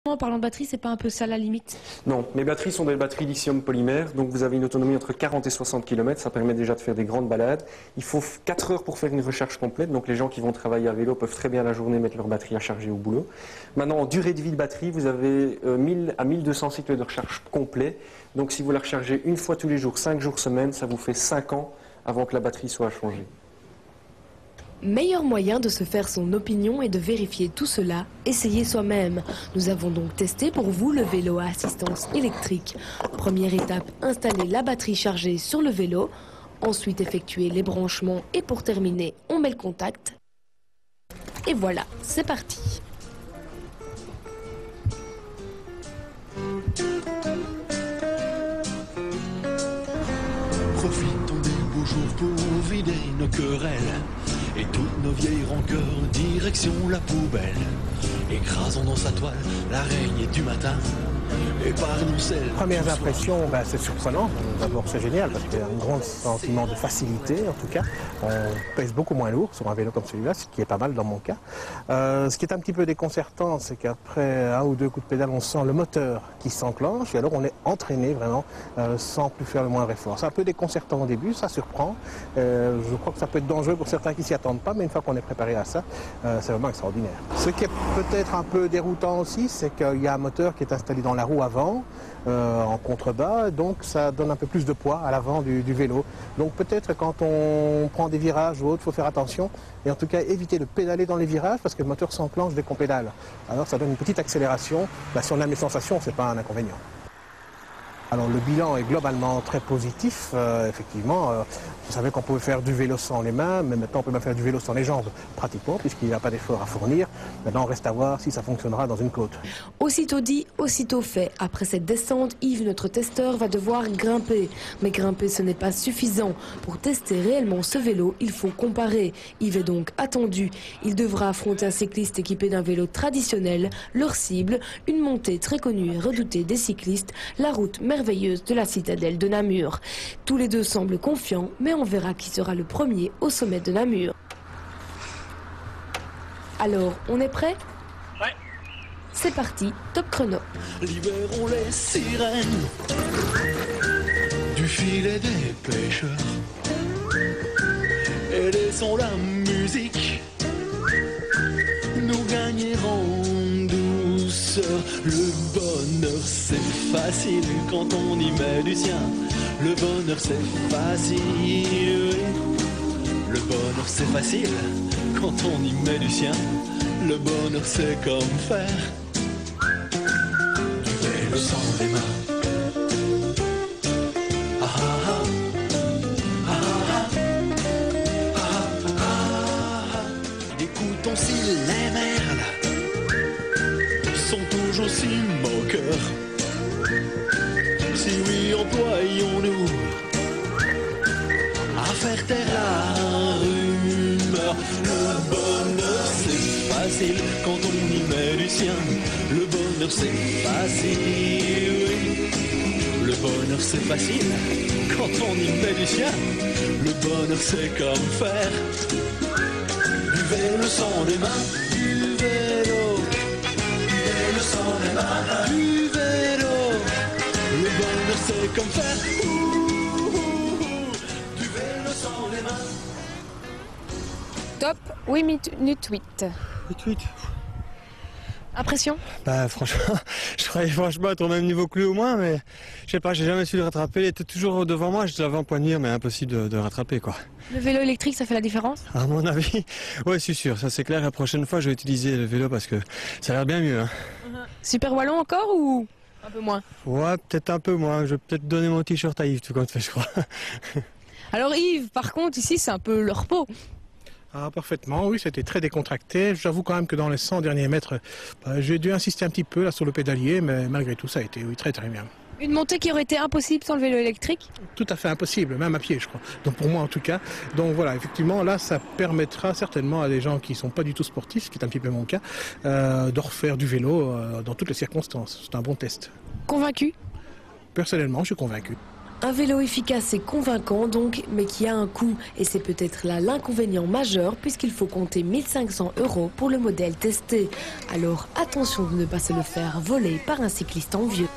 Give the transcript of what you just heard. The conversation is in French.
En parlant de batterie, c'est pas un peu ça la limite? Non, mes batteries sont des batteries lithium polymère, donc vous avez une autonomie entre 40 et 60 km, ça permet déjà de faire des grandes balades. Il faut 4 heures pour faire une recharge complète, donc les gens qui vont travailler à vélo peuvent très bien la journée mettre leur batterie à charger au boulot. Maintenant, en durée de vie de batterie, vous avez 1000 à 1200 cycles de recharge complet, donc si vous la rechargez une fois tous les jours, 5 jours semaine, ça vous fait 5 ans avant que la batterie soit changée. Meilleur moyen de se faire son opinion et de vérifier tout cela, essayez soi-même. Nous avons donc testé pour vous le vélo à assistance électrique. Première étape, installer la batterie chargée sur le vélo. Ensuite, effectuer les branchements et pour terminer, on met le contact. Et voilà, c'est parti. Profitons des beaux jours pour vider nos querelles et toutes nos vieilles rancœurs, direction la poubelle. Écrasons dans sa toile l'araignée du matin. Épargnons celle. Premières impressions, c'est surprenant. D'abord, c'est génial parce qu'il y a un grand sentiment de facilité. En tout cas, on pèse beaucoup moins lourd sur un vélo comme celui-là, ce qui est pas mal dans mon cas. Ce qui est un petit peu déconcertant, c'est qu'après un ou deux coups de pédale, on sent le moteur qui s'enclenche et alors on est entraîné vraiment sans plus faire le moindre effort. C'est un peu déconcertant au début, ça surprend. Je crois que ça peut être dangereux pour certains qui s'y attendent pas, mais une fois qu'on est préparé à ça, c'est vraiment extraordinaire. Ce qui est peut-être un peu déroutant aussi, c'est qu'il y a un moteur qui est installé dans la roue avant, en contrebas, donc ça donne un peu plus de poids à l'avant du vélo. Donc peut-être quand on prend des virages ou autre, il faut faire attention et en tout cas éviter de pédaler dans les virages parce que le moteur s'enclenche dès qu'on pédale. Alors ça donne une petite accélération, si on a mes sensations, c'est pas un inconvénient. Alors le bilan est globalement très positif, effectivement. Je savais qu'on pouvait faire du vélo sans les mains, mais maintenant on peut même faire du vélo sans les jambes, pratiquement, puisqu'il n'y a pas d'effort à fournir. Maintenant on reste à voir si ça fonctionnera dans une côte. Aussitôt dit, aussitôt fait. Après cette descente, Yves, notre testeur, va devoir grimper. Mais grimper, ce n'est pas suffisant. Pour tester réellement ce vélo, il faut comparer. Yves est donc attendu. Il devra affronter un cycliste équipé d'un vélo traditionnel, leur cible, une montée très connue et redoutée des cyclistes, la route merveilleuse de la citadelle de Namur. Tous les deux semblent confiants, mais on verra qui sera le premier au sommet de Namur. Alors, on est prêt ? Ouais. C'est parti, top chrono. Libérons les sirènes du filet des pêcheurs et laissons la musique nous gagnerons douceur. Le bonheur c'est facile quand on y met du sien. Le bonheur c'est facile. Le bonheur c'est facile quand on y met du sien. Le bonheur c'est comme faire du vélo sans les mains. Ah ah ah. Ah ah ah. Ah ah ah. Écoutons si les merles sont toujours si moqueurs. Si oui, employons-nous à faire taire la rumeur. Le bonheur c'est facile quand on y met du sien. Le bonheur c'est facile, oui. Le bonheur c'est facile quand on y met du sien. Le bonheur c'est comme faire du vélo sans les mains. Du vélo sans les mains. Du vélo. Le bonheur c'est comme faire du vélo sans les mains. Top 8 minutes 8. 8. Impression ? Franchement, je croyais franchement être au même niveau que lui au moins, mais je sais pas, j'ai jamais su le rattraper. Il était toujours devant moi, je l'avais en poignée, mais impossible de le rattraper quoi. Le vélo électrique, ça fait la différence ? À mon avis, ouais, c'est sûr, ça c'est clair. La prochaine fois, je vais utiliser le vélo parce que ça a l'air bien mieux. Hein. Super wallon encore ou un peu moins ? Ouais, peut-être un peu moins. Je vais peut-être donner mon t-shirt à Yves, tout compte fait, je crois. Alors Yves, par contre, ici c'est un peu le repos. Ah, parfaitement, oui, c'était très décontracté. J'avoue quand même que dans les 100 derniers mètres, j'ai dû insister un petit peu là sur le pédalier, mais malgré tout, ça a été très très bien. Une montée qui aurait été impossible sans le vélo électrique? Tout à fait impossible, même à pied, je crois. Donc pour moi en tout cas. Donc voilà, effectivement, là, ça permettra certainement à des gens qui ne sont pas du tout sportifs, ce qui est un petit peu mon cas, de refaire du vélo dans toutes les circonstances. C'est un bon test. Convaincu? Personnellement, je suis convaincu. Un vélo efficace et convaincant donc, mais qui a un coût. Et c'est peut-être là l'inconvénient majeur puisqu'il faut compter 1 500 € pour le modèle testé. Alors attention de ne pas se le faire voler par un cycliste envieux.